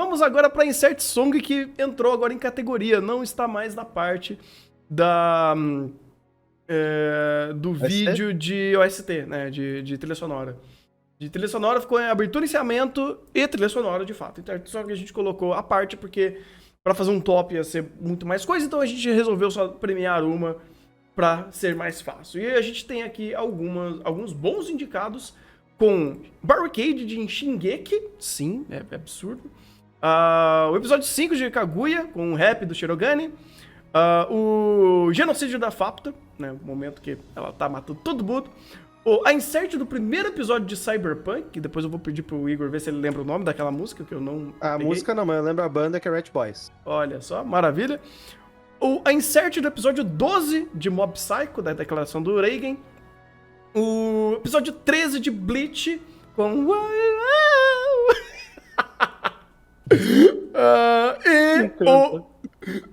vamos agora para Insert Song, que entrou agora em categoria, não está mais na parte do vídeo de OST, né, de trilha sonora. De trilha sonora ficou em abertura, encerramento e trilha sonora, de fato. Então, só que a gente colocou a parte, porque para fazer um top ia ser muito mais coisa, então a gente resolveu só premiar uma para ser mais fácil. E a gente tem aqui alguns bons indicados, com Barricade de Shingeki, sim, é absurdo. O episódio 5 de Kaguya, com o rap do Shirogane. O genocídio da Fapta, né, o momento que ela tá matando todo mundo. A insert do primeiro episódio de Cyberpunk, que depois eu vou pedir pro Igor ver se ele lembra o nome daquela música, que eu não peguei. Música não, mas eu lembro a banda, que é Rat Boys. Olha só, maravilha. A insert do episódio 12 de Mob Psycho, da declaração do Reigen. O episódio 13 de Bleach, com...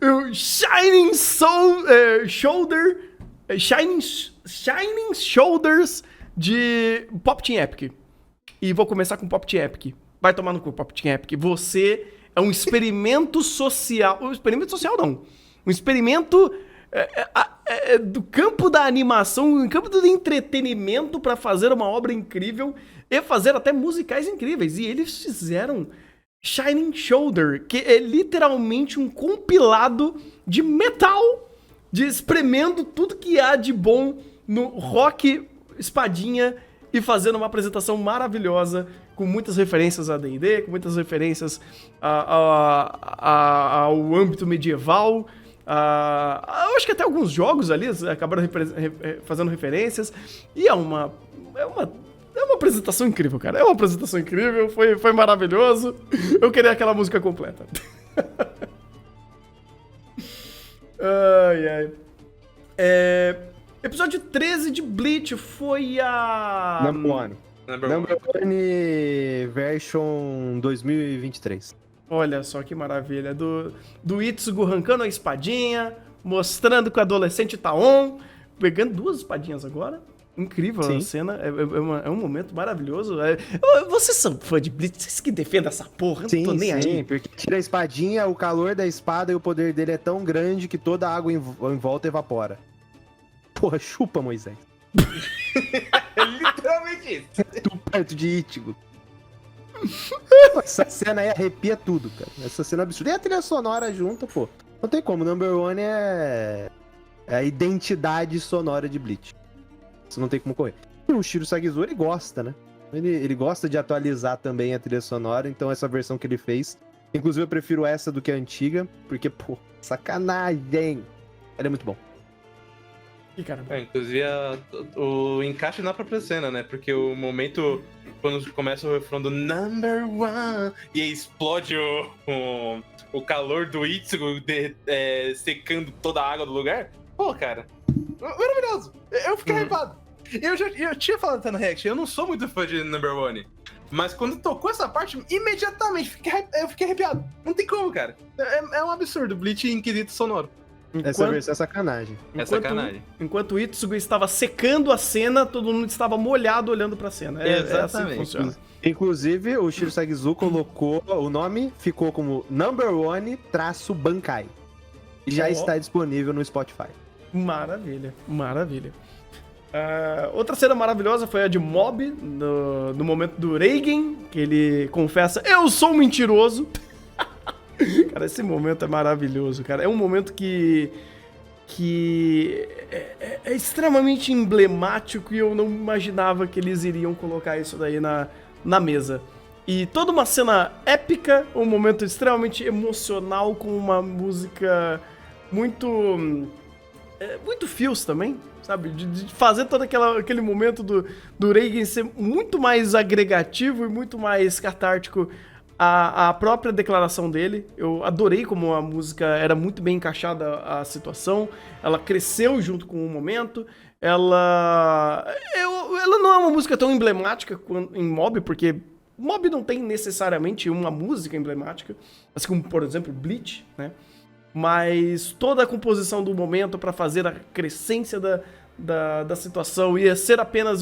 o Shining Shoulders de Pop Team Epic. E vou começar com Pop Team Epic. Vai tomar no cu, Pop Team Epic. Você é um experimento social. Um experimento social, não. Um experimento do campo da animação, um campo do entretenimento para fazer uma obra incrível e fazer até musicais incríveis. E eles fizeram Shining Shoulder, que é literalmente um compilado de metal, de espremendo tudo que há de bom no rock espadinha e fazendo uma apresentação maravilhosa, com muitas referências a D&D, com muitas referências ao âmbito medieval. Eu acho que até alguns jogos ali acabaram fazendo referências. E é uma apresentação incrível, cara. É uma apresentação incrível, foi maravilhoso. Eu queria aquela música completa. Ai. Episódio 13 de Bleach foi a... Number One version 2023. Olha só que maravilha. Do Itsugu arrancando a espadinha, mostrando que o adolescente tá on, pegando duas espadinhas agora. Incrível. Sim. A cena, é um momento maravilhoso. Vocês são fã de Bleach, vocês que defendem essa porra, eu não tô nem aí. Sim, porque tira a espadinha, o calor da espada e o poder dele é tão grande que toda a água em volta evapora. Porra, chupa, Moisés. É literalmente isso. Tu perto de Ichigo. Essa cena aí arrepia tudo, cara. Essa cena é absurda. E a trilha sonora junta, pô. Não tem como, Number One é a identidade sonora de Bleach. Isso não tem como correr. E o Shiro Sagizu, ele gosta, né? Ele gosta de atualizar também a trilha sonora, então essa versão que ele fez... Inclusive eu prefiro essa do que a antiga, porque, pô, sacanagem! Ela é muito bom. Inclusive o encaixe na própria cena, né? Porque o momento, quando começa o refrão do Number One, e aí explode o calor do Itsugu secando toda a água do lugar. Pô, cara, maravilhoso. Eu fiquei hypado. Eu tinha falado até no React, eu não sou muito fã de Number One. Mas quando tocou essa parte, imediatamente eu fiquei arrepiado. Não tem como, cara. É um absurdo, Bleach em quesito sonoro. Essa versão é sacanagem. Enquanto o Itsugu estava secando a cena, todo mundo estava molhado olhando pra cena. Exatamente. É assim que funciona. Inclusive, o Shiro Sagizu colocou o nome, ficou como Number One -Bankai. E já está disponível no Spotify. Maravilha. Outra cena maravilhosa foi a de Mob, no momento do Reigen, que ele confessa: eu sou um mentiroso. Cara, esse momento é maravilhoso, cara. É um momento que é extremamente emblemático e eu não imaginava que eles iriam colocar isso daí na mesa. E toda uma cena épica, um momento extremamente emocional, com uma música muito feels também, sabe? De fazer todo aquele momento do Reigen ser muito mais agregativo e muito mais catártico. A própria declaração dele, eu adorei como a música era muito bem encaixada à situação, ela cresceu junto com o momento, ela não é uma música tão emblemática em Mob, porque Mob não tem necessariamente uma música emblemática, assim como, por exemplo, Bleach, né? Mas toda a composição do momento para fazer a crescência da situação ia ser apenas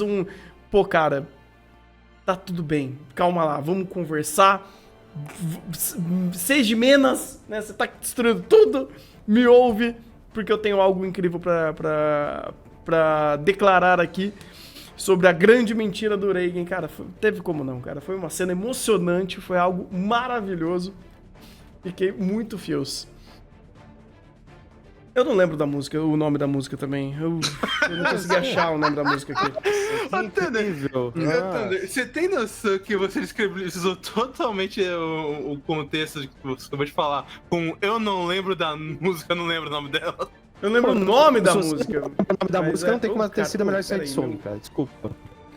pô, cara, tá tudo bem, calma lá, vamos conversar. seja menos, né? Você tá destruindo tudo, me ouve, porque eu tenho algo incrível pra declarar aqui sobre a grande mentira do Reagan. Cara, teve como não, cara. Foi uma cena emocionante, foi algo maravilhoso. Fiquei muito fios. Eu não lembro da música, o nome da música também. Eu não consegui achar o nome da música aqui. Incrível. Você tem noção que você escreveu totalmente o contexto que você acabou de falar com eu não lembro da música, eu não lembro o nome dela? Eu lembro o nome da música. O nome da música não tem como ter sido a melhor série série de som, cara. Desculpa.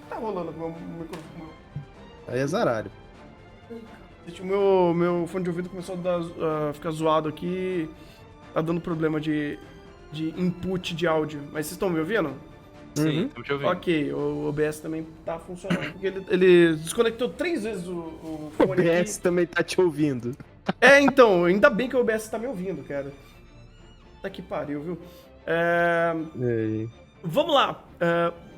Tá rolando com o meu microfone. Aí é zaralho. Gente, o meu fone de ouvido começou a ficar zoado aqui. Tá dando problema de input de áudio. Mas vocês estão me ouvindo? Sim, estamos te ouvindo. Ok, o OBS também tá funcionando. Porque ele desconectou 3 vezes o O fone OBS aqui. também tá te ouvindo. Então, ainda bem que o OBS tá me ouvindo, cara. Tá que pariu, viu? Vamos lá.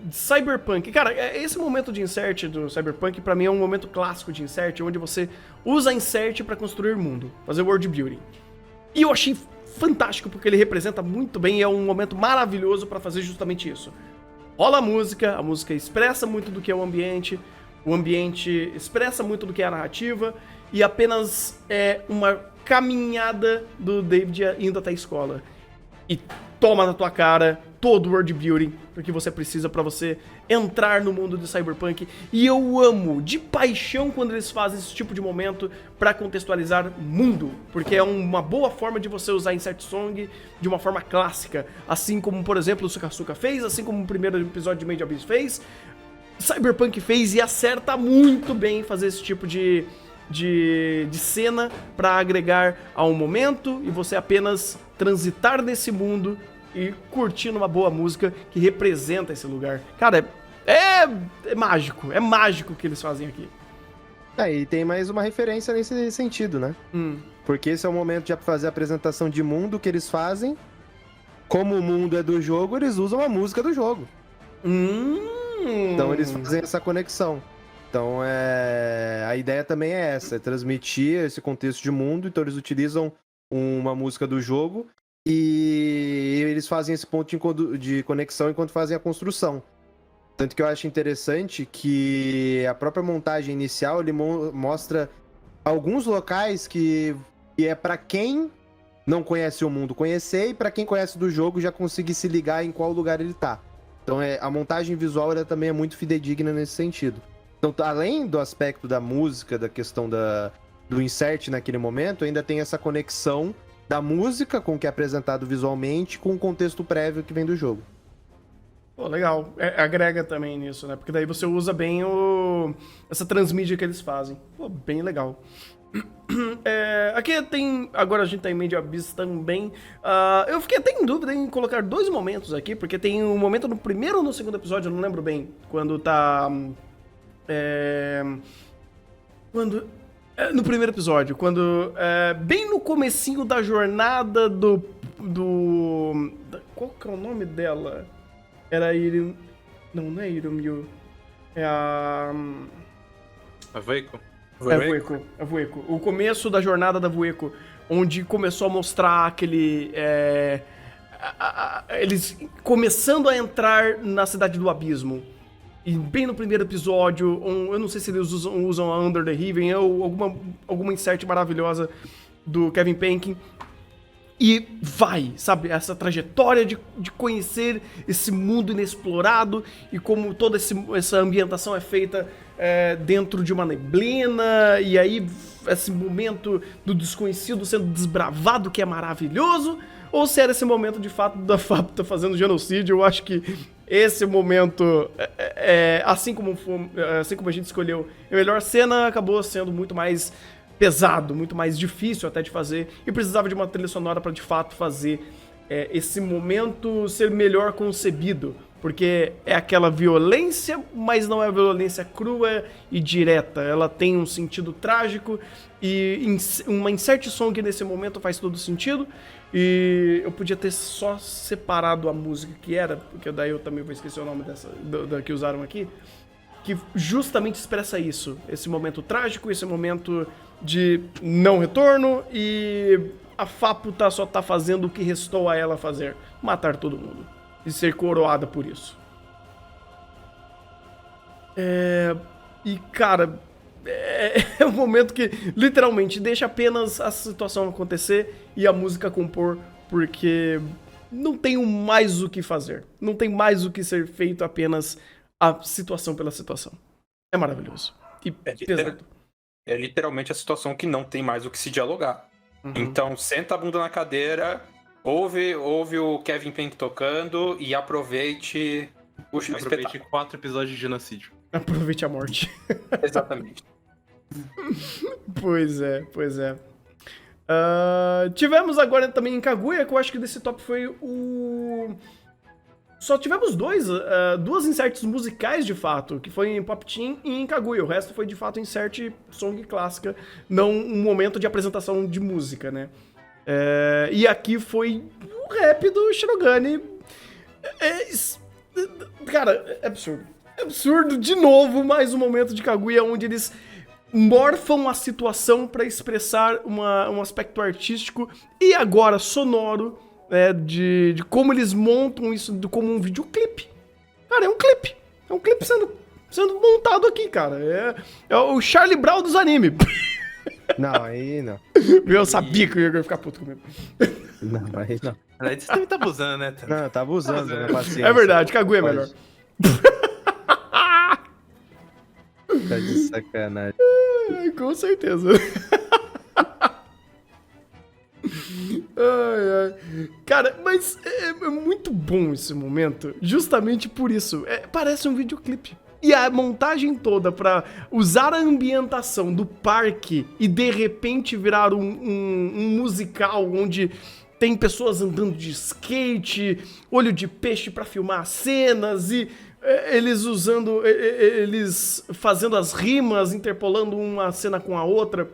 Cyberpunk. Cara, esse momento de insert do Cyberpunk, pra mim, é um momento clássico de insert, onde você usa insert pra construir mundo, fazer world building. E eu achei fantástico, porque ele representa muito bem e é um momento maravilhoso pra fazer justamente isso. Rola a música expressa muito do que é o ambiente expressa muito do que é a narrativa, e apenas é uma caminhada do David indo até a escola. E toma na tua cara todo o world building que você precisa pra você entrar no mundo de Cyberpunk. E eu amo de paixão quando eles fazem esse tipo de momento pra contextualizar mundo, porque é uma boa forma de você usar Insert Song de uma forma clássica, assim como, por exemplo, o Sukasuka fez, assim como o primeiro episódio de Made Abyss fez, Cyberpunk fez, e acerta muito bem fazer esse tipo de cena pra agregar a um momento e você apenas transitar nesse mundo e curtindo uma boa música que representa esse lugar. Cara, é mágico o que eles fazem aqui. E tem mais uma referência nesse sentido, né? Porque esse é o momento de fazer a apresentação de mundo que eles fazem. Como o mundo é do jogo, eles usam a música do jogo. Então eles fazem essa conexão. Então a ideia também é essa, é transmitir esse contexto de mundo. Então eles utilizam uma música do jogo e eles fazem esse ponto de conexão enquanto fazem a construção. Tanto que eu acho interessante que a própria montagem inicial ele mostra alguns locais que é pra quem não conhece o mundo conhecer, e pra quem conhece do jogo já conseguir se ligar em qual lugar ele tá. Então a montagem visual ela também é muito fidedigna nesse sentido. Então, além do aspecto da música, da questão do insert naquele momento, ainda tem essa conexão da música com o que é apresentado visualmente com o contexto prévio que vem do jogo. Pô, legal. Agrega também nisso, né? Porque daí você usa bem essa transmídia que eles fazem. Pô, bem legal. Aqui tem... Agora a gente tá em Made Abyss também. Eu fiquei até em dúvida em colocar 2 momentos aqui, porque tem um momento no primeiro ou no segundo episódio, eu não lembro bem, quando tá... no primeiro episódio, quando... bem no comecinho da jornada qual que é o nome dela? Era Irum... Não é Irumyu. É a... A Vueko? É Vueko. O começo da jornada da Vueko, onde começou a mostrar aquele... eles começando a entrar na Cidade do Abismo. E bem no primeiro episódio, eu não sei se eles usam a Under the Heaven ou alguma insert maravilhosa do Kevin Penkin. E vai, sabe, essa trajetória de conhecer esse mundo inexplorado e como toda essa ambientação é feita dentro de uma neblina, e aí esse momento do desconhecido sendo desbravado, que é maravilhoso, ou se era esse momento de fato da Fábio fazendo genocídio. Eu acho que esse momento, assim como a gente escolheu a melhor cena, acabou sendo muito mais pesado, muito mais difícil até de fazer, e precisava de uma trilha sonora para de fato fazer esse momento ser melhor concebido, porque é aquela violência, mas não é violência crua e direta, ela tem um sentido trágico, e uma insert song nesse momento faz todo sentido. E eu podia ter só separado a música que era, porque daí eu também vou esquecer o nome da que usaram aqui, que justamente expressa isso. Esse momento trágico, esse momento de não retorno e a Fapo só tá fazendo o que restou a ela fazer. Matar todo mundo. E ser coroada por isso. E, cara, é um momento que literalmente deixa apenas a situação acontecer e a música compor, porque não tem mais o que fazer. Não tem mais o que ser feito, apenas a situação pela situação. É maravilhoso. E pesado. É literalmente a situação que não tem mais o que se dialogar. Então, senta a bunda na cadeira, ouve o Kevin Payne tocando e aproveite o espetáculo. 4 episódios de genocídio. Aproveite a morte. Exatamente. Pois é. Tivemos agora também em Kaguya, que eu acho que desse top foi o... Só tivemos duas inserts musicais, de fato, que foi em Pop Team e em Kaguya. O resto foi, de fato, insert song clássica, não um momento de apresentação de música, né? E aqui foi o rap do Shirogane. Cara, é absurdo. É absurdo, de novo, mais um momento de Kaguya onde eles morfam a situação pra expressar um aspecto artístico e agora sonoro, de como eles montam isso como um videoclipe. Cara, é um clipe. É um clipe sendo montado aqui, cara. É o Charlie Brown dos animes. Não, aí não. Eu sabia que eu ia ficar puto comigo. Não, aí não. Você também tá abusando, né? Não, tá abusando da minha paciência. É verdade, Kaguya é melhor. Tá de sacanagem. Com certeza. Ai. Cara, mas é muito bom esse momento, justamente por isso. Parece um videoclipe. E a montagem toda pra usar a ambientação do parque e de repente virar um musical onde tem pessoas andando de skate, olho de peixe pra filmar cenas e eles fazendo as rimas, interpolando uma cena com a outra,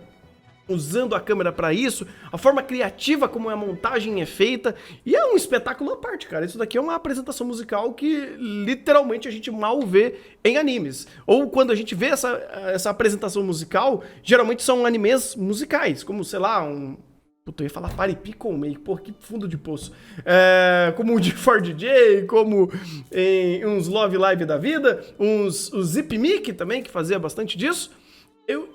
usando a câmera pra isso, a forma criativa como a montagem é feita, e é um espetáculo à parte, cara. Isso daqui é uma apresentação musical que literalmente a gente mal vê em animes. Ou quando a gente vê essa apresentação musical, geralmente são animes musicais, como, sei lá, Puta, eu ia falar Paripicon meio, pô, que fundo de poço. Como o de 4DJ, como em uns Love Live da vida, o Zip Mic também, que fazia bastante disso.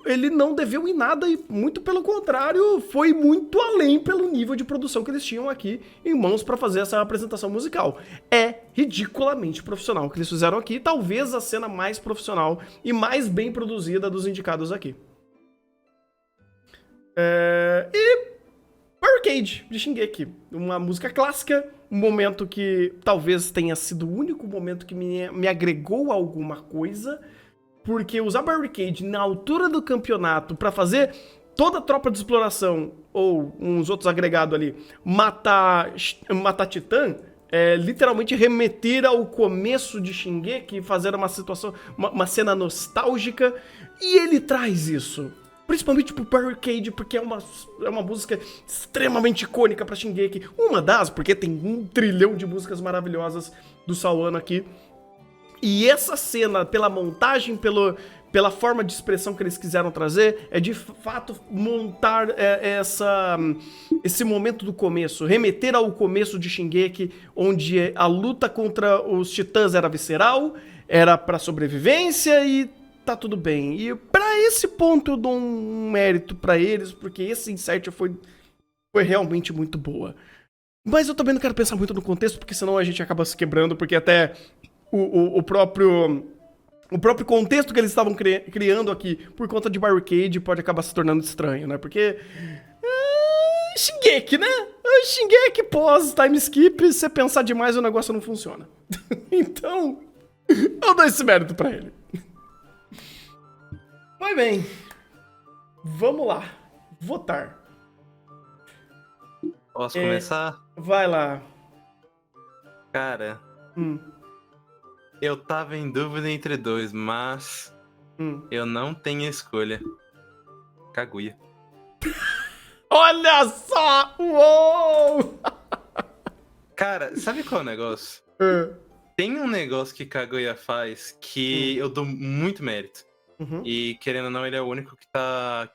Ele não deveu em nada e, muito pelo contrário, foi muito além pelo nível de produção que eles tinham aqui em mãos pra fazer essa apresentação musical. É ridiculamente profissional o que eles fizeram aqui, talvez a cena mais profissional e mais bem produzida dos indicados aqui. Arcade, de Shingeki. Uma música clássica, um momento que talvez tenha sido o único momento que me agregou a alguma coisa, porque usar Barricade na altura do campeonato pra fazer toda a tropa de exploração, ou uns outros agregados ali, matar Titã, literalmente remeter ao começo de Shingeki, fazer uma situação, uma cena nostálgica, e ele traz isso. Principalmente pro Barricade, porque é uma música extremamente icônica pra Shingeki. Uma das, porque tem 1 trilhão de músicas maravilhosas do Sawano aqui. E essa cena, pela montagem, pela forma de expressão que eles quiseram trazer, é de fato montar esse momento do começo. Remeter ao começo de Shingeki, onde a luta contra os titãs era visceral, era pra sobrevivência e tá tudo bem. E pra esse ponto eu dou um mérito pra eles, porque esse insert foi realmente muito boa. Mas eu também não quero pensar muito no contexto, porque senão a gente acaba se quebrando, porque até o próprio contexto que eles estavam criando aqui por conta de Barricade pode acabar se tornando estranho, né? Porque Shingeki, né? Shingeki pós time skip, se você pensar demais o negócio não funciona. Então, eu dou esse mérito pra ele. Mas bem, vamos lá, votar. Posso começar? Vai lá. Cara, eu tava em dúvida entre dois, mas eu não tenho escolha. Kaguya. Olha só! Uou! Cara, sabe qual é o negócio? tem um negócio que Kaguya faz que eu dou muito mérito. Uhum. E, querendo ou não, ele é o único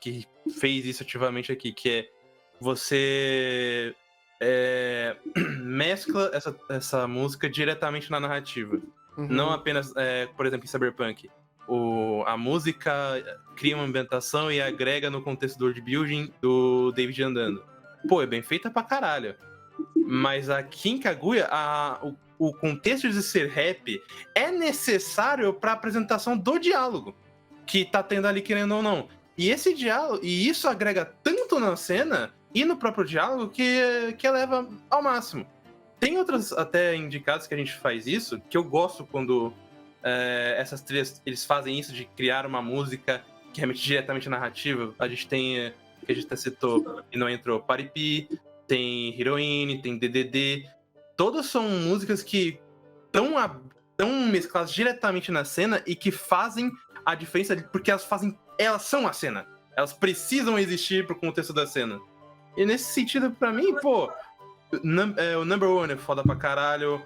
que fez isso ativamente aqui, que é você mescla essa música diretamente na narrativa. Uhum. Não apenas, por exemplo, em Cyberpunk. A música cria uma ambientação e agrega no contexto do world building do David andando. Pô, é bem feita pra caralho. Mas aqui em Kaguya, o contexto de ser rap é necessário pra apresentação do diálogo que tá tendo ali, querendo ou não. E esse diálogo, e isso agrega tanto na cena e no próprio diálogo que eleva ao máximo. Tem outros até indicados que a gente faz isso, que eu gosto quando essas trilhas, eles fazem isso de criar uma música que é realmente diretamente narrativa. A gente tem, que a gente até citou e não entrou, Paripi, tem Heroine, tem DDD. Todas são músicas que estão mescladas diretamente na cena e que fazem a diferença, porque elas são a cena. Elas precisam existir pro contexto da cena. E nesse sentido, pra mim, pô, o Number One é foda pra caralho.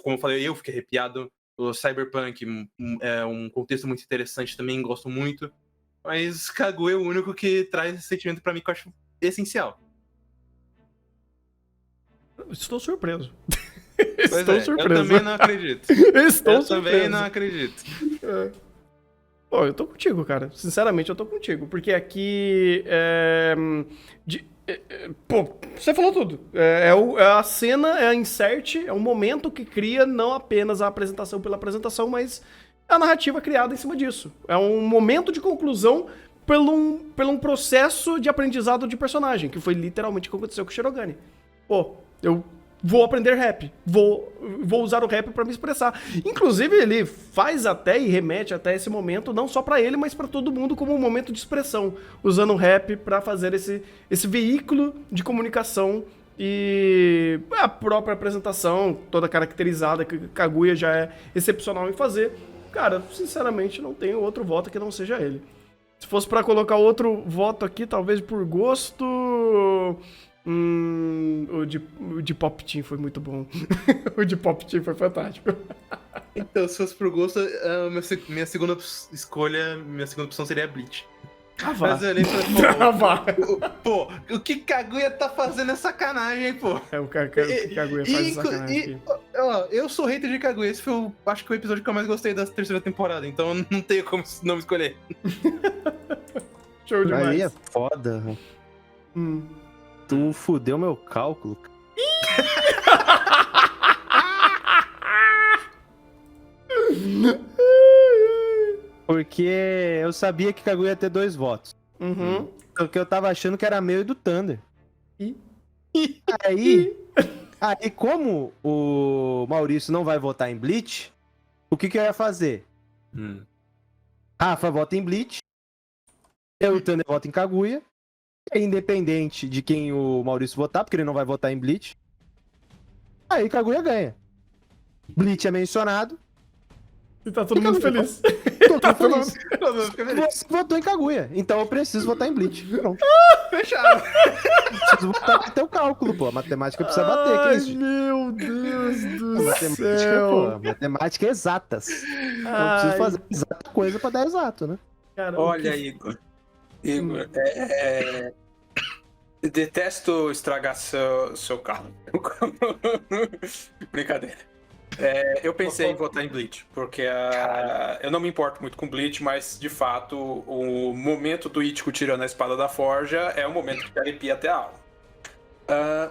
Como eu falei, eu fiquei arrepiado. O Cyberpunk é um contexto muito interessante também, gosto muito. Mas Kaguya é o único que traz esse sentimento pra mim que eu acho essencial. Estou surpreso. Estou surpreso. Eu também não acredito. Estou surpreso. Também não acredito. Pô, eu tô contigo, cara. Sinceramente, eu tô contigo. Porque aqui. Pô, você falou tudo. A cena, é a insert, é um momento que cria não apenas a apresentação pela apresentação, mas a narrativa criada em cima disso. É um momento de conclusão por um processo de aprendizado de personagem, que foi literalmente o que aconteceu com o Shirogane. Pô, eu vou aprender rap, vou usar o rap pra me expressar. Inclusive, ele faz até e remete até esse momento, não só pra ele, mas pra todo mundo, como um momento de expressão, usando o rap pra fazer esse veículo de comunicação e a própria apresentação, toda caracterizada, que Kaguya já é excepcional em fazer. Cara, sinceramente, não tenho outro voto que não seja ele. Se fosse pra colocar outro voto aqui, talvez por gosto... O de Pop Team foi muito bom. O de Pop Team foi fantástico. Então, se fosse pro gosto, minha segunda escolha, minha segunda opção seria Bleach. Mas eu olhei e falei, pô, o que Kaguya tá fazendo é sacanagem, hein, pô. O Kaguya faz sacanagem aqui. Ó, eu sou hater de Kaguya, esse foi, acho que o episódio que eu mais gostei da terceira temporada, então não tenho como não me escolher. Show demais. Aí é foda. Tu fudeu meu cálculo. Porque eu sabia que Kaguya ia ter 2 votos. Uhum. Porque eu tava achando que era meu e do Thunder. Aí, como o Maurício não vai votar em Bleach, o que eu ia fazer? Rafa vota em Bleach, eu e o Thunder voto em Kaguya. É independente de quem o Maurício votar, porque ele não vai votar em Bleach. Aí Kaguya ganha. Bleach é mencionado. E tá todo mundo feliz. Todo mundo feliz. Você votou em Kaguya, então eu preciso votar em Bleach. Pronto. Fechado. Preciso votar no teu cálculo, pô. A matemática precisa bater, que é isso? Meu Deus do Matemática, céu. pô. Matemática é exatas. Eu preciso fazer exata coisa pra dar exato, né? Cara, Olha, Igor, detesto estragar seu carro. Brincadeira. Eu pensei em votar em Bleach, porque eu não me importo muito com Bleach, mas de fato o momento do Ichigo tirando a espada da forja é um momento que arrepia até a alma.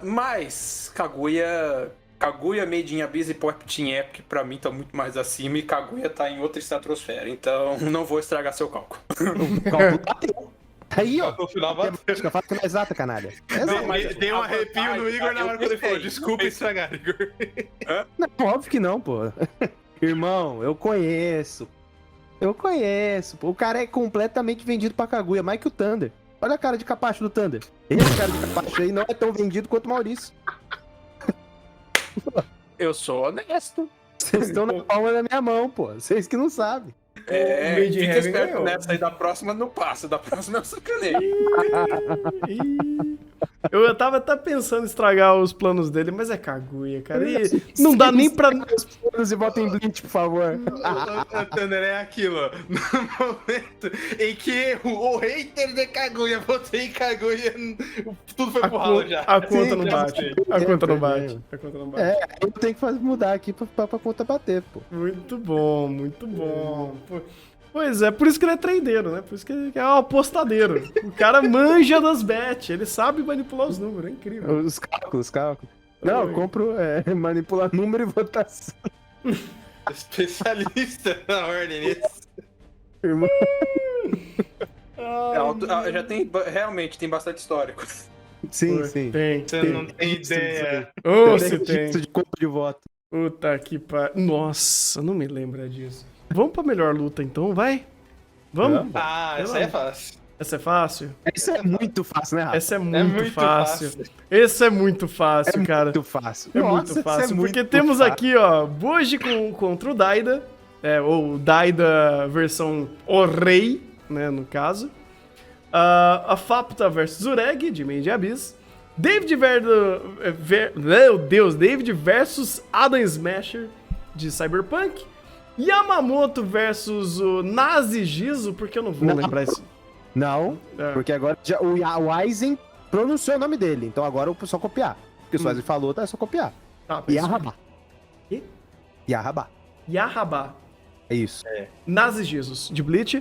Mas Kaguya Made in Abyss e Pop Team Epic pra mim tá muito mais acima e Kaguya tá em outra estratosfera, então não vou estragar seu cálculo. O cálculo bateu. Aí, ó. No final bateu. Eu faço que não é exata, canalha. Dei um arrepio no Igor na hora que ele falou, desculpa estragar, Igor. Não, óbvio que não, pô. Irmão, eu conheço. Pô. O cara é completamente vendido pra Kaguya, mais que o Thunder. Olha a cara de capacho do Thunder. Esse cara de capacho aí não é tão vendido quanto o Maurício. Eu sou honesto. Vocês estão na palma da minha mão, pô. Vocês que não sabem. Fica esperto nessa aí, da próxima não passa, da próxima eu sacaneio. Eu tava até pensando em estragar os planos dele, mas é Kaguya, cara. E não dá nem pra... Os planos e bota em Bleach, por favor. Thunder, é aquilo, ó. No momento em que o hater de Kaguya botei em Kaguya, tudo foi pro ralo já. A conta não já bate. sei. A conta não É, bate. A conta não bate. É, eu tenho que mudar aqui pra conta bater, pô. Muito bom, muito bom. Pois é, por isso que ele é tradeiro, né? Por isso que ele é um apostadeiro. O cara manja das bets, ele sabe manipular os números, é incrível. Os cálculos. Não, eu compro, manipular número e votação. Especialista na ordem nisso. Irmão. Já tem, realmente, tem bastante histórico. Sim, sim. Tem. Você não tem ideia. Ô, Tem se tem. registro de compra de voto. Puta que pariu. Nossa, não me lembra disso. Vamos pra melhor luta então, vai? Vamos? Ah, essa aí é fácil. Essa é fácil? Isso é muito fácil, né, Rafa? Essa é muito, muito fácil. fácil. Esse é muito fácil, cara. Muito fácil. É Nossa, muito isso fácil, muito porque temos fácil. aqui, ó, Boji contra o Daida, ou Daida versão O Rei, né, no caso. A Fapta versus Ureg, de Made in Abyss. David meu Deus, David versus Adam Smasher, de Cyberpunk. Yamamoto versus o Nazi Gizo, porque eu não vou lembrar isso. Não, É. porque agora o Aizen pronunciou o nome dele, então agora é só copiar. Porque o Aizen falou, tá, é só copiar. Tá, mas- Yahabá. Quê? Yahabá. Yahabá. É isso. Nazi Jesus, de Bleach.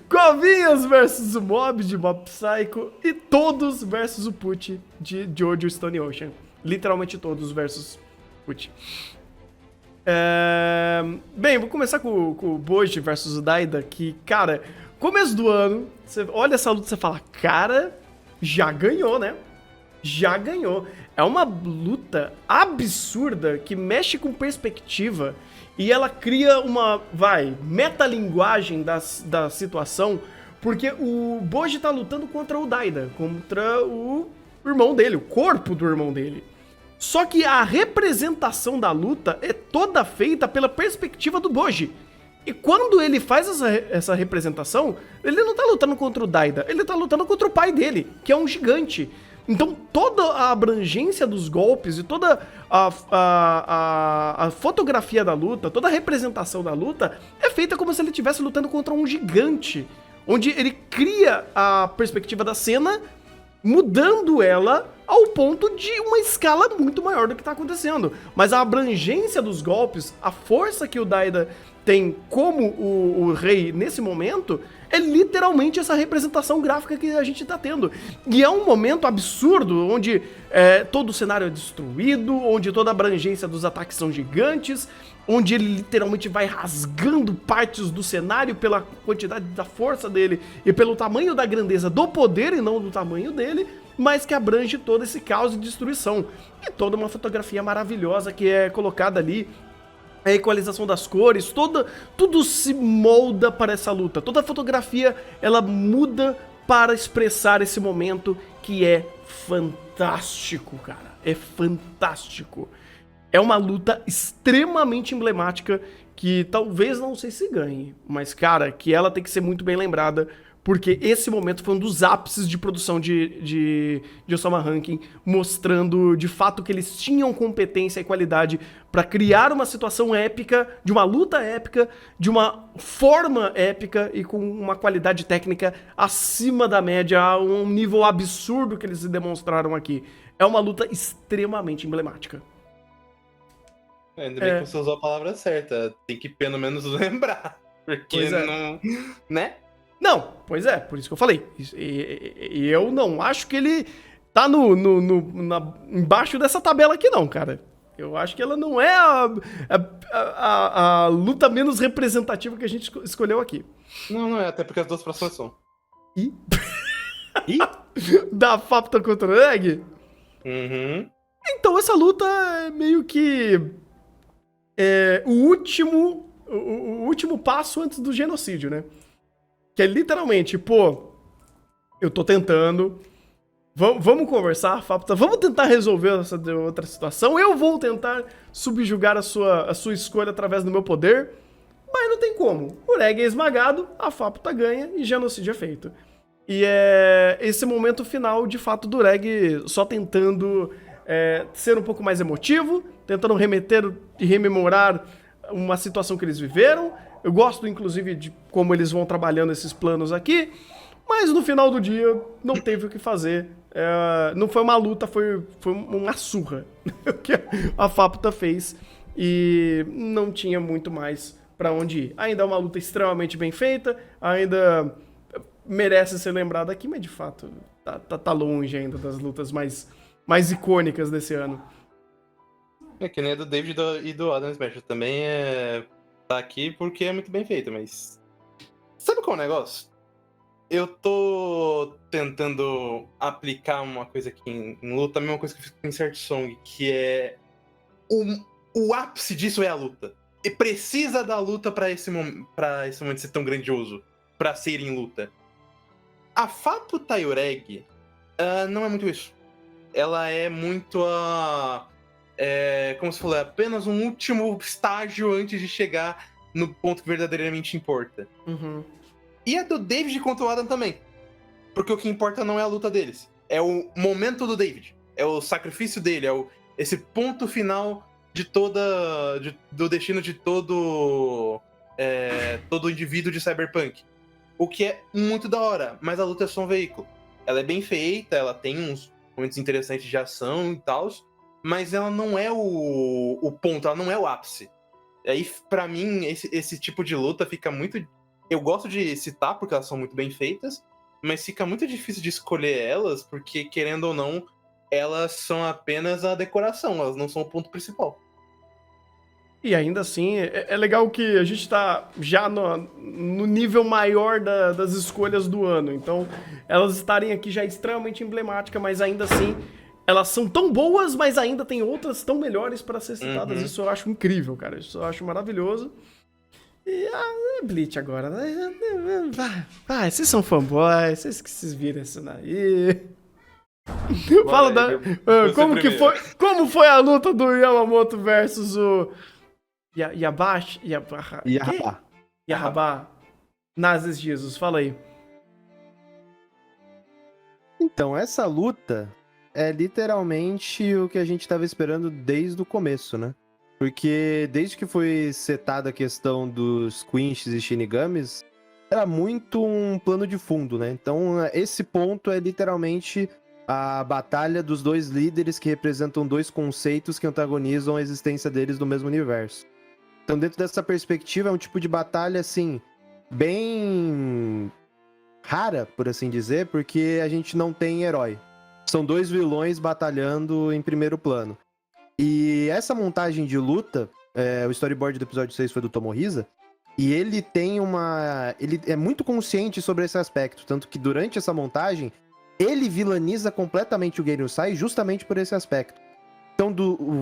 Covinhas versus o Mob, de Mob Psycho. E todos versus o Put, de Jojo Stone Ocean. Literalmente todos versus Put. Bem, vou começar com o Boji versus o Daida, que, cara, começo do ano, você olha essa luta e você fala, cara, já ganhou, né? Já ganhou. É uma luta absurda que mexe com perspectiva e ela cria uma, metalinguagem da situação, porque o Boji tá lutando contra o Daida, contra o irmão dele, o corpo do irmão dele. Só que a representação da luta é toda feita pela perspectiva do Boji. E quando ele faz essa representação, ele não tá lutando contra o Daida, ele tá lutando contra o pai dele, que é um gigante. Então toda a abrangência dos golpes e toda a fotografia da luta, toda a representação da luta é feita como se ele estivesse lutando contra um gigante. Onde ele cria a perspectiva da cena, mudando ela ao ponto de uma escala muito maior do que está acontecendo. Mas a abrangência dos golpes, a força que o Daida tem como o rei nesse momento, é literalmente essa representação gráfica que a gente tá tendo. E é um momento absurdo, onde todo o cenário é destruído, onde toda a abrangência dos ataques são gigantes, onde ele literalmente vai rasgando partes do cenário pela quantidade da força dele e pelo tamanho da grandeza do poder e não do tamanho dele, mas que abrange todo esse caos e destruição. E toda uma fotografia maravilhosa que é colocada ali, a equalização das cores, tudo se molda para essa luta. Toda a fotografia, ela muda para expressar esse momento que é fantástico, cara. É fantástico. É uma luta extremamente emblemática que talvez não sei se ganhe, mas, cara, que ela tem que ser muito bem lembrada, porque esse momento foi um dos ápices de produção de Osama Rankin, mostrando de fato que eles tinham competência e qualidade para criar uma situação épica, de uma luta épica, de uma forma épica e com uma qualidade técnica acima da média, a um nível absurdo que eles demonstraram aqui. É uma luta extremamente emblemática. Ainda bem que você usou a palavra certa. Tem que pelo menos lembrar. Porque não. Né? Não, pois é, por isso que eu falei. E eu não acho que ele tá embaixo dessa tabela aqui, não, cara. Eu acho que ela não é a luta menos representativa que a gente escolheu aqui. Não é, até porque as duas próximas são. E? Da Fapta contra o Egg? Uhum. Então, essa luta é meio que o último passo antes do genocídio, né? Que é literalmente, pô, eu tô tentando, vamos conversar, Fapta, vamos tentar resolver essa outra situação, eu vou tentar subjugar a sua escolha através do meu poder, mas não tem como. O Reg é esmagado, a Faputa ganha e genocídio é feito. E é esse momento final, de fato, do Reg só tentando ser um pouco mais emotivo, tentando remeter e rememorar uma situação que eles viveram. Eu gosto, inclusive, de como eles vão trabalhando esses planos aqui, mas no final do dia não teve o que fazer. Não foi uma luta, foi uma surra que a Faputa fez e não tinha muito mais pra onde ir. Ainda é uma luta extremamente bem feita, ainda merece ser lembrada aqui, mas de fato tá longe ainda das lutas mais icônicas desse ano. É que nem a do David e do Adam Smasher. Também tá aqui porque é muito bem feito, mas... Sabe qual é o negócio? Eu tô tentando aplicar uma coisa aqui em luta, a mesma coisa que eu fiz com Insert Song, que é... O ápice disso é a luta. E precisa da luta pra esse momento ser tão grandioso, pra ser em luta. A Faputa e o Reg não é muito isso. Ela é muito como se falou, é apenas um último estágio antes de chegar no ponto que verdadeiramente importa. Uhum. E a do David contra o Adam também. Porque o que importa não é a luta deles. É o momento do David. É o sacrifício dele. É esse ponto final do destino de todo indivíduo de Cyberpunk. O que é muito da hora. Mas a luta é só um veículo. Ela é bem feita, ela tem uns momentos interessantes de ação e tal. Mas ela não é o ponto, ela não é o ápice. E aí, pra mim, esse tipo de luta fica muito... Eu gosto de citar porque elas são muito bem feitas, mas fica muito difícil de escolher elas, porque, querendo ou não, elas são apenas a decoração, elas não são o ponto principal. E ainda assim, é legal que a gente tá já no nível maior das escolhas do ano. Então, elas estarem aqui já é extremamente emblemática, mas ainda assim, elas são tão boas, mas ainda tem outras tão melhores para ser citadas. Uhum. Isso eu acho incrível, cara. Isso eu acho maravilhoso. E Bleach agora, né? Vai, vocês são fanboys, vocês viram isso daí. Fala como foi a luta do Yamamoto versus o Yahabá. Nazis Jesus, fala aí. Então, essa luta é literalmente o que a gente tava esperando desde o começo, né? Porque desde que foi setada a questão dos Quinches e Shinigamis, era muito um plano de fundo, né? Então, esse ponto é literalmente a batalha dos dois líderes que representam dois conceitos que antagonizam a existência deles no mesmo universo. Então, dentro dessa perspectiva, é um tipo de batalha, assim, bem rara, por assim dizer, porque a gente não tem herói. São dois vilões batalhando em primeiro plano. E essa montagem de luta, o storyboard do episódio 6 foi do Tomohisa, e ele tem ele é muito consciente sobre esse aspecto, tanto que durante essa montagem, ele vilaniza completamente o Genryusai justamente por esse aspecto. Então,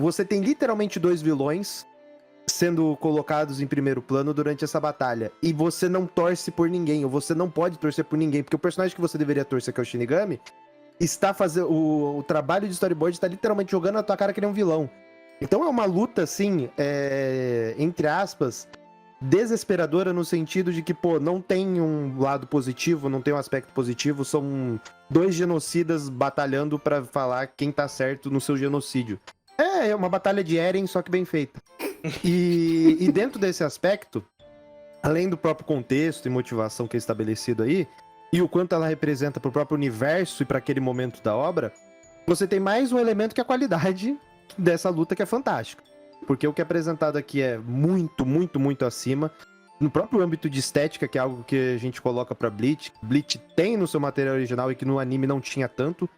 você tem literalmente dois vilões sendo colocados em primeiro plano durante essa batalha, e você não torce por ninguém, ou você não pode torcer por ninguém, porque o personagem que você deveria torcer, que é o Shinigami, está fazendo... O trabalho de storyboard está literalmente jogando na tua cara que ele é um vilão. Então é uma luta, assim, entre aspas, desesperadora no sentido de que, pô, não tem um lado positivo, não tem um aspecto positivo, são dois genocidas batalhando pra falar quem tá certo no seu genocídio. É uma batalha de Eren, só que bem feita. E dentro desse aspecto, além do próprio contexto e motivação que é estabelecido aí, e o quanto ela representa pro próprio universo e para aquele momento da obra, você tem mais um elemento que é a qualidade dessa luta, que é fantástica. Porque o que é apresentado aqui é muito, muito, muito acima. No próprio âmbito de estética, que é algo que a gente coloca pra Bleach. Bleach tem no seu material original e que no anime não tinha tanto.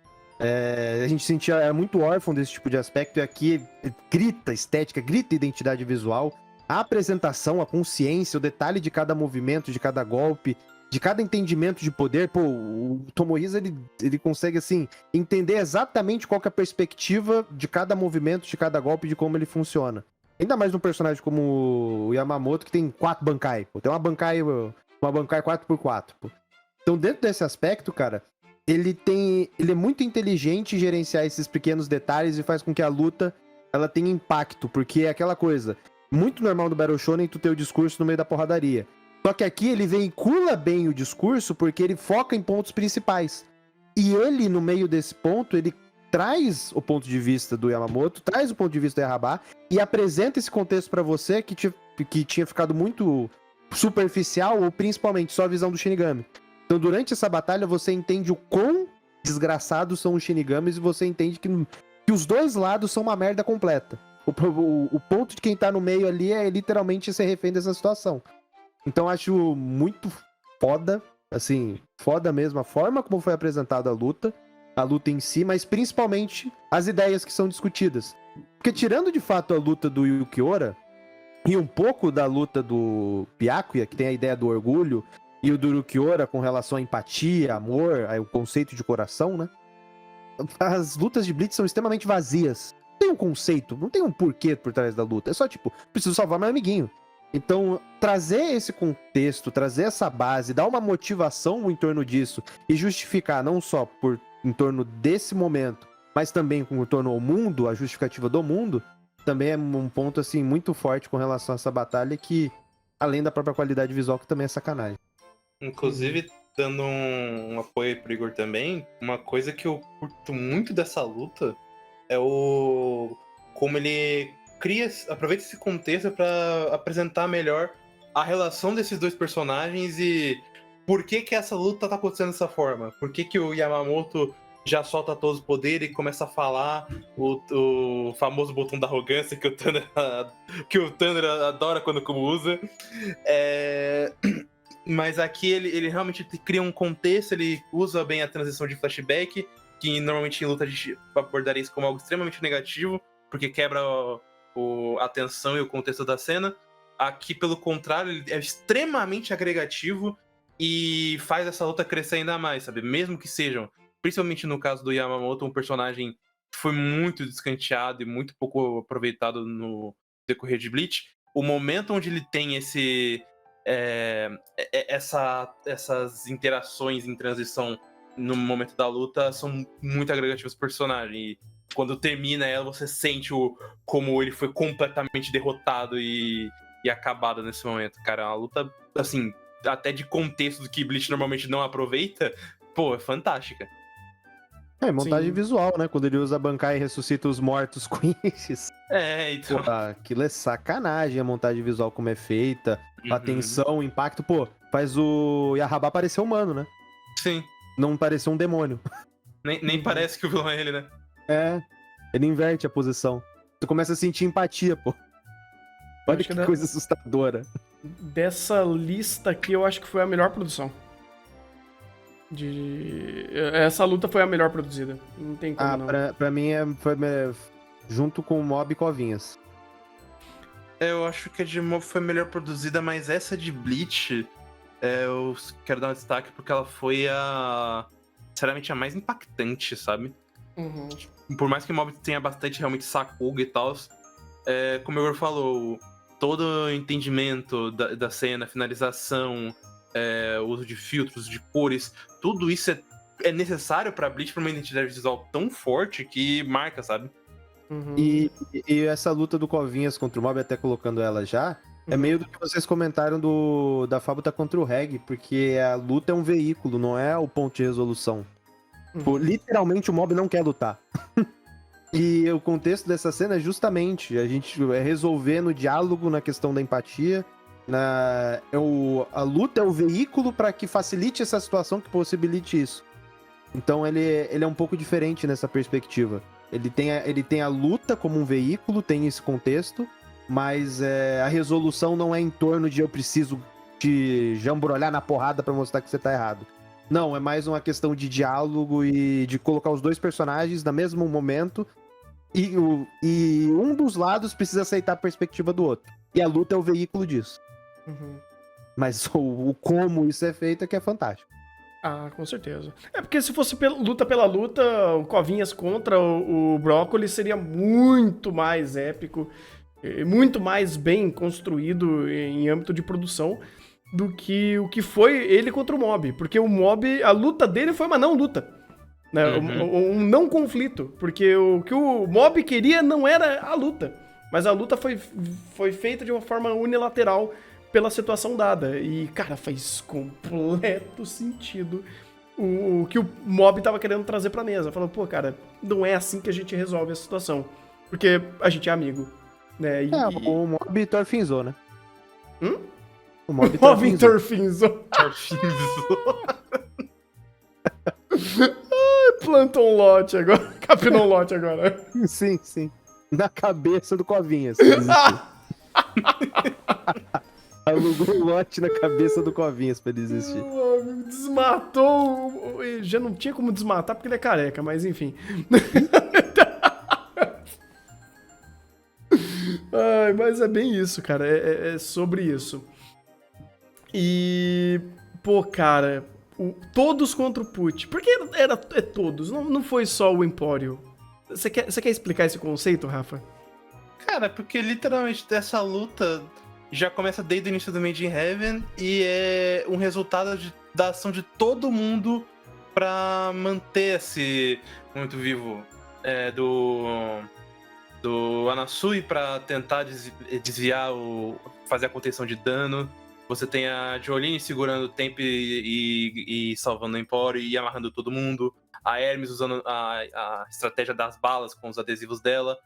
A gente sentia muito órfão desse tipo de aspecto, e aqui grita estética, grita identidade visual. A apresentação, a consciência, o detalhe de cada movimento, de cada golpe, de cada entendimento de poder. Pô, o Tomohisa, ele consegue, assim, entender exatamente qual que é a perspectiva de cada movimento, de cada golpe, de como ele funciona. Ainda mais num personagem como o Yamamoto, que tem 4 Bankai. Pô, tem uma Bankai 4x4. Pô. Então, dentro desse aspecto, cara, ele é muito inteligente em gerenciar esses pequenos detalhes e faz com que a luta ela tenha impacto, porque é aquela coisa... muito normal no Battle Shonen tu ter o discurso no meio da porradaria. Só que aqui ele veicula bem o discurso porque ele foca em pontos principais. E ele, no meio desse ponto, ele traz o ponto de vista do Yamamoto, traz o ponto de vista do Yahabá e apresenta esse contexto pra você que tinha ficado muito superficial ou principalmente só a visão do Shinigami. Então durante essa batalha você entende o quão desgraçados são os Shinigamis e você entende que os dois lados são uma merda completa. O ponto de quem tá no meio ali é literalmente ser refém dessa situação. Então acho muito foda, assim, foda mesmo a forma como foi apresentada a luta em si, mas principalmente as ideias que são discutidas. Porque tirando de fato a luta do Yukiora e um pouco da luta do Byakuya, que tem a ideia do orgulho, e o do Yukiora com relação à empatia, amor, o conceito de coração, né? As lutas de Bleach são extremamente vazias. Não tem um conceito, não tem um porquê por trás da luta. É só tipo, preciso salvar meu amiguinho. Então, trazer esse contexto, trazer essa base, dar uma motivação em torno disso e justificar não só em torno desse momento, mas também em torno ao mundo, a justificativa do mundo, também é um ponto assim muito forte com relação a essa batalha que, além da própria qualidade visual, que também é sacanagem. Inclusive, dando um apoio pro Igor também, uma coisa que eu curto muito dessa luta é como ele aproveita esse contexto para apresentar melhor a relação desses dois personagens e por que essa luta tá acontecendo dessa forma. Por que o Yamamoto já solta todos os poderes e começa a falar o famoso botão da arrogância que o Thunder adora quando usa. Mas aqui ele realmente cria um contexto, ele usa bem a transição de flashback, que normalmente em luta a gente abordaria isso como algo extremamente negativo, porque quebra a tensão e o contexto da cena. Aqui, pelo contrário, ele é extremamente agregativo e faz essa luta crescer ainda mais, sabe? Mesmo que sejam, principalmente no caso do Yamamoto, um personagem que foi muito descanteado e muito pouco aproveitado no decorrer de Bleach, o momento onde ele tem essas interações em transição no momento da luta são muito agregativas pro personagem. E quando termina ela, você sente como ele foi completamente derrotado e acabado nesse momento. Cara, é uma luta, assim, até de contexto do que Bleach normalmente não aproveita, pô, é fantástica. Montagem Sim. visual, né? Quando ele usa Bankai e ressuscita os mortos com isso. Então. Pô, aquilo é sacanagem, a montagem visual como é feita, a tensão, o impacto. Pô, faz o Yahabá parecer humano, né? Sim. Não parecer um demônio. Nem parece que o vilão é ele, né? Ele inverte a posição. Tu começa a sentir empatia, pô. Olha que coisa assustadora. Dessa lista aqui, eu acho que foi a melhor produção. Essa luta foi a melhor produzida. Não tem como não. Pra mim foi junto com o Mob e Covinhas. Eu acho que a de Mob foi melhor produzida, mas essa de Bleach, eu quero dar um destaque porque ela foi sinceramente, a mais impactante, sabe? Uhum. Por mais que o Mob tenha bastante realmente Sakuga e tal, como o Igor falou, todo o entendimento da cena, finalização, o uso de filtros, de cores, tudo isso é necessário pra Bleach, pra uma identidade visual tão forte que marca, sabe? Uhum. E essa luta do Covinhas contra o Mob, até colocando ela já, é meio do que vocês comentaram da Fábula contra o Reg, porque a luta é um veículo, não é o ponto de resolução. Tipo, literalmente o Mob não quer lutar. E o contexto dessa cena é justamente a gente resolver no diálogo, na questão da empatia. A luta é o veículo para que facilite essa situação, que possibilite isso. Então ele é um pouco diferente nessa perspectiva. Ele tem a luta como um veículo, tem esse contexto, mas a resolução não é em torno de eu preciso te jambrolhar na porrada para mostrar que você tá errado. Não, é mais uma questão de diálogo e de colocar os dois personagens no mesmo momento e um dos lados precisa aceitar a perspectiva do outro. E a luta é o veículo disso. Uhum. Mas o como isso é feito é que é fantástico. Ah, com certeza. Porque se fosse luta pela luta, o Covinhas contra o Brócolis seria muito mais épico, muito mais bem construído em âmbito de produção do que o que foi ele contra o Mob. Porque o Mob, a luta dele foi uma não luta. Né? Um não conflito. Porque o que o Mob queria não era a luta. Mas a luta foi feita de uma forma unilateral pela situação dada. E, cara, faz completo sentido o que o Mob tava querendo trazer pra mesa. Falando, pô, cara, não é assim que a gente resolve a situação. Porque a gente é amigo. Né? O Mob Torfinzou, né? O Mob Torfinzou. Plantou um lote agora. Capinou um lote agora. Sim, sim. Na cabeça do Covinhas. Alugou um lote na cabeça do Covinhas pra desistir. Desmatou. Já não tinha como desmatar porque ele é careca, mas enfim. Ai, mas é bem isso, cara. É sobre isso. E. Pô, cara. Todos contra o Put. Por que é todos? Não foi só o Empório. Você quer explicar esse conceito, Rafa? Cara, porque literalmente essa luta já começa desde o início do Made in Heaven e é um resultado da ação de todo mundo pra manter esse muito vivo do Anasui pra tentar desviar fazer a contenção de dano. Você tem a Jolene segurando o tempo e salvando o Empório e amarrando todo mundo. A Hermes usando a estratégia das balas com os adesivos dela.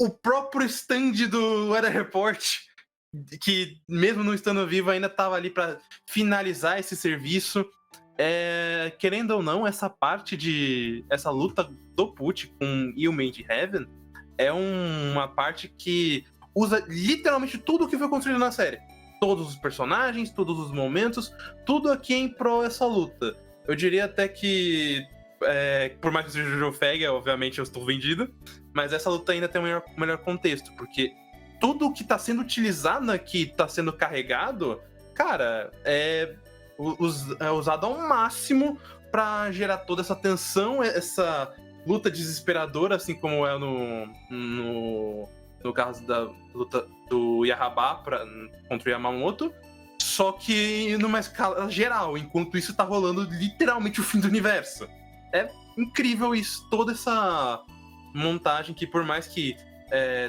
O próprio stand do Weather Report, que mesmo não estando vivo, ainda estava ali para finalizar esse serviço. Querendo ou não, essa luta do Put com o Made Heaven é uma parte que usa literalmente tudo o que foi construído na série. Todos os personagens, todos os momentos, tudo aqui em prol dessa luta. Eu diria até que, por mais que seja Jojo Fag, obviamente eu estou vendido, mas essa luta ainda tem um melhor contexto, porque tudo que está sendo utilizado aqui, está sendo carregado, cara, é usado ao máximo para gerar toda essa tensão, essa luta desesperadora, assim como é no caso da luta do Yahabá contra o Yamamoto, só que numa escala geral, enquanto isso tá rolando literalmente o fim do universo. É incrível isso, toda essa montagem que, por mais que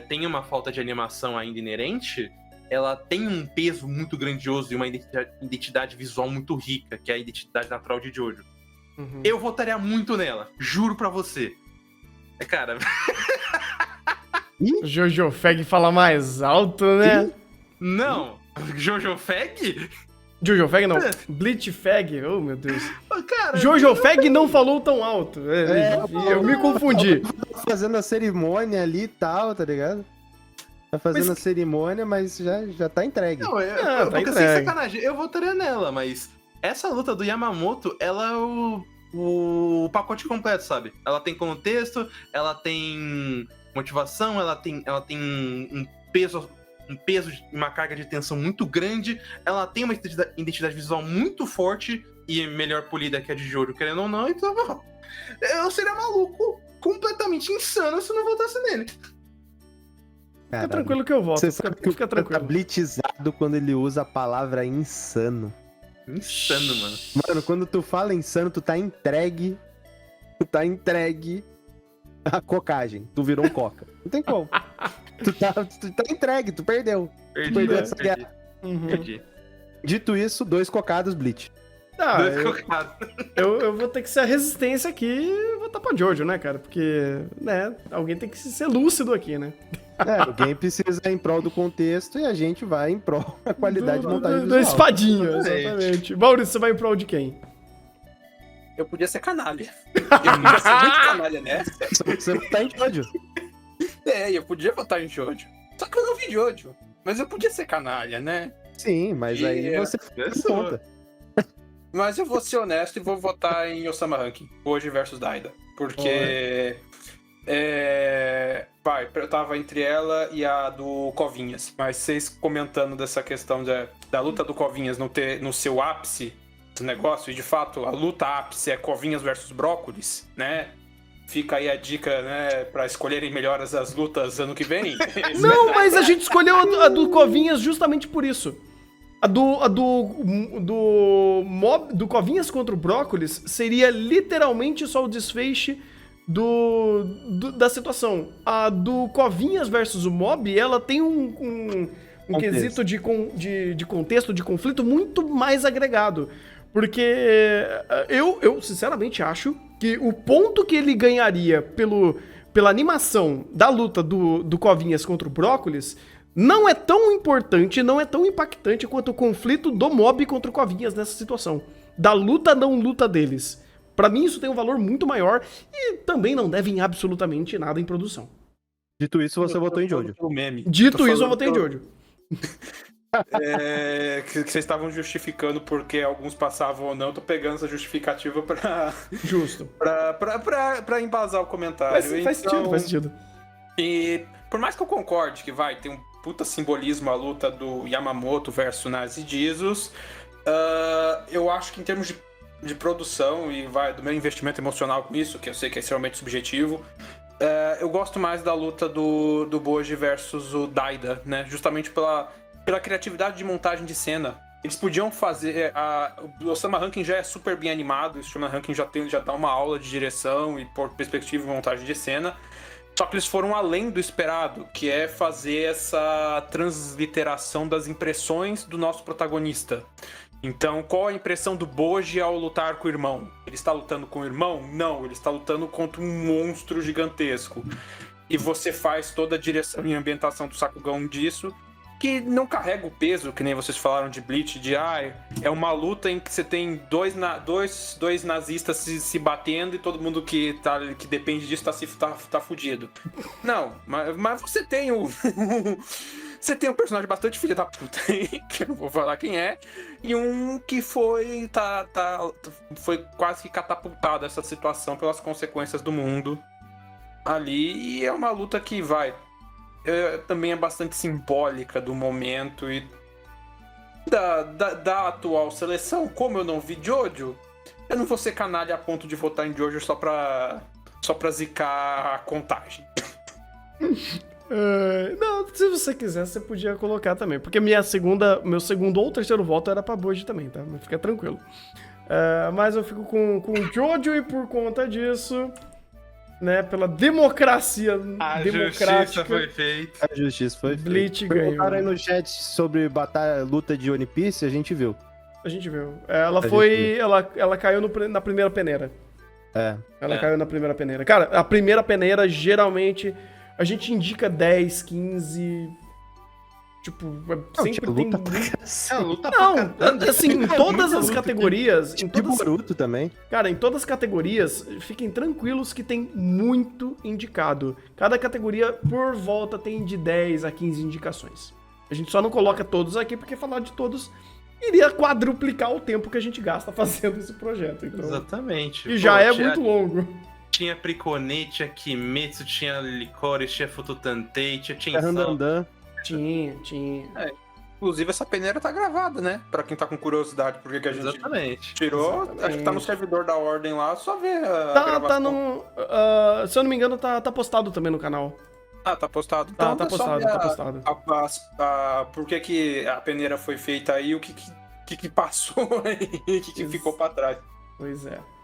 tenha uma falta de animação ainda inerente, ela tem um peso muito grandioso e uma identidade visual muito rica, que é a identidade natural de Jojo. Uhum. Eu votaria muito nela, juro pra você. Cara... Jojo Fag fala mais alto, né? Não! Jojo Fag? Jojo Fag não. Bleach Fag, oh meu Deus. Cara, Jojo Fag não falou tão alto. Eu me confundi. Tá fazendo a cerimônia ali e tal, tá ligado? Tá fazendo a cerimônia, mas já tá entregue. Não, tá porque sem sacanagem, eu votaria nela, mas essa luta do Yamamoto, ela é o pacote completo, sabe? Ela tem contexto, ela tem motivação, ela tem um peso, uma carga de tensão muito grande, ela tem uma identidade visual muito forte e melhor polida que a de Jojo, querendo ou não, então eu seria maluco, completamente insano se não votasse nele. Fica tranquilo que eu voto. Você sabe que fica o tranquilo. tá blitzado quando ele usa a palavra insano. Insano, mano. Mano, quando tu fala insano, tu tá entregue a cocagem. Tu virou um coca. Não tem como. tu tá entregue, tu perdeu. Perdeu essa guerra. Perdi. Dito isso, 2 cocados, Bleach. Eu vou ter que ser a resistência aqui e votar pra Jojo, né, cara? Porque, né, alguém tem que ser lúcido aqui, né? Alguém precisa ir em prol do contexto e a gente vai em prol da qualidade de montagem do visual. espadinho, exatamente. Maurício, você vai em prol de quem? Eu podia ser canalha. Eu podia ser muito canalha nessa. Você tá em Jojo. Eu podia votar em Jojo. Só que eu não vi Jojo. Mas eu podia ser canalha, né? Sim, mas aí você conta. Mas eu vou ser honesto e vou votar em Osama Ranking, hoje versus Daida. Porque... eu tava entre ela e a do Covinhas. Mas vocês comentando dessa questão da luta do Covinhas não ter no seu ápice esse negócio, e de fato a luta ápice é Covinhas versus Brócolis, né? Fica aí a dica, né, pra escolherem melhor as lutas ano que vem. Não, mas a gente escolheu a do Covinhas justamente por isso. A do Covinhas contra o Brócolis seria literalmente só o desfecho da situação. A do Covinhas versus o Mob, ela tem um quesito de contexto, de conflito muito mais agregado. Porque eu sinceramente acho que o ponto que ele ganharia pela animação da luta do Covinhas contra o Brócolis não é tão importante, não é tão impactante quanto o conflito do Mob contra o Covinhas nessa situação. Da luta não luta deles. Pra mim isso tem um valor muito maior e também não devem absolutamente nada em produção. Dito isso, você votou em Jojo. Dito isso, eu votei em Jojo. Que vocês estavam justificando porque alguns passavam ou não, eu tô pegando essa justificativa pra... Justo. pra embasar o comentário. Faz sentido. E por mais que eu concorde que tem um puta simbolismo a luta do Yamamoto versus Nazi Jesus, eu acho que em termos de produção e do meu investimento emocional com isso, que eu sei que é extremamente subjetivo, eu gosto mais da luta do Boji versus o Daida, né? Justamente pela criatividade de montagem de cena. Eles podiam fazer... o Osama Rankin já é super bem animado, o Osama Rankin já dá uma aula de direção e por perspectiva e montagem de cena. Só que eles foram além do esperado, que é fazer essa transliteração das impressões do nosso protagonista. Então, qual a impressão do Boji ao lutar com o irmão? Ele está lutando com o irmão? Não, ele está lutando contra um monstro gigantesco. E você faz toda a direção e ambientação do Sakugan disso, que não carrega o peso, que nem vocês falaram de Bleach, é uma luta em que você tem dois nazistas se batendo e todo mundo que depende disso tá fudido. Não, mas você tem você tem um personagem bastante filho da puta aí, que eu não vou falar quem é, e um que foi quase que catapultado essa situação pelas consequências do mundo ali, e é uma luta que também é bastante simbólica do momento e da atual seleção. Como eu não vi Jojo, eu não vou ser canalha a ponto de votar em Jojo só pra zicar a contagem. Não, se você quiser, você podia colocar também. Porque meu segundo ou terceiro voto era pra Boji também, tá? Mas fica tranquilo. Mas eu fico com Jojo e por conta disso... Né, pela democracia democrática. Justiça foi feita. A justiça foi feita. Bleach ganhou. Perguntaram aí no chat sobre luta de One Piece, a gente viu. Ela caiu na primeira peneira. Ela caiu na primeira peneira. Cara, a primeira peneira, geralmente, a gente indica 10, 15... Tipo, sempre tem... Luta Não, assim, em todas as categorias... Tipo Boruto também. Cara, em todas as categorias, fiquem tranquilos que tem muito indicado. Cada categoria, por volta, tem de 10 a 15 indicações. A gente só não coloca todos aqui, porque falar de todos iria quadruplicar o tempo que a gente gasta fazendo esse projeto. Então... Exatamente. E já muito longo. Tinha Prikone, tinha Kimetsu, tinha Licorice, tinha Fututantei, tinha Randandan. Tinha. Inclusive, essa peneira tá gravada, né? Pra quem tá com curiosidade, porque que a gente tirou. Acho que tá no servidor da Ordem lá, só ver a gravação. Se eu não me engano, tá postado também no canal. Tá postado. Tá Então, postado. Por que a peneira foi feita aí, o que passou aí, o que ficou pra trás. Pois é.